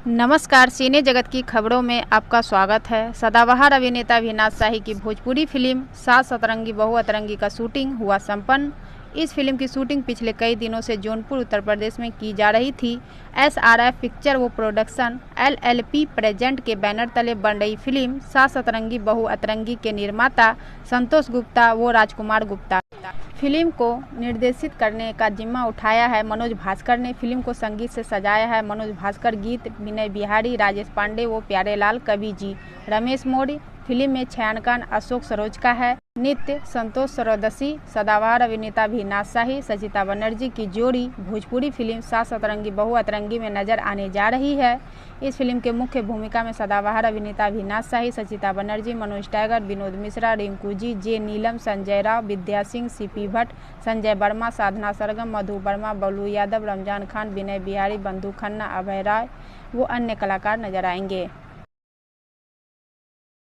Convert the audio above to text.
नमस्कार, सिने जगत की खबरों में आपका स्वागत है। सदाबहार अभिनेता अविनाश शाही की भोजपुरी फिल्म सात सतरंगी बहु अतरंगी का शूटिंग हुआ संपन्न। इस फिल्म की शूटिंग पिछले कई दिनों से जौनपुर उत्तर प्रदेश में की जा रही थी। SRF पिक्चर व प्रोडक्शन LLP प्रेजेंट के बैनर तले बन रही फिल्म सात सतरंगी बहु अतरंगी के निर्माता संतोष गुप्ता व राजकुमार गुप्ता। फिल्म को निर्देशित करने का जिम्मा उठाया है मनोज भास्कर ने। फिल्म को संगीत से सजाया है मनोज भास्कर। गीत विनय बिहारी, राजेश पांडे व प्यारेलाल कवि जी। रमेश मौर्य। फिल्म में छायांकन अशोक सरोज का है। नृत्य संतोष सरदसी। सदाबहार अभिनेता अविनाश शाही सचिता बनर्जी की जोड़ी भोजपुरी फिल्म सात सतरंगी बहु अतरंगी में नजर आने जा रही है। इस फिल्म के मुख्य भूमिका में सदाबहार अभिनेता अविनाश शाही, सचिता बनर्जी, मनोज टाइगर, विनोद मिश्रा, रिंकू जी, जे नीलम, संजय राव, विद्या सिंह, CP भट्ट, संजय वर्मा, साधना सरगम, मधु वर्मा, बबलू यादव, रमजान खान, विनय बिहारी, बंधु खन्ना, अभय राय व अन्य कलाकार नजर आएंगे।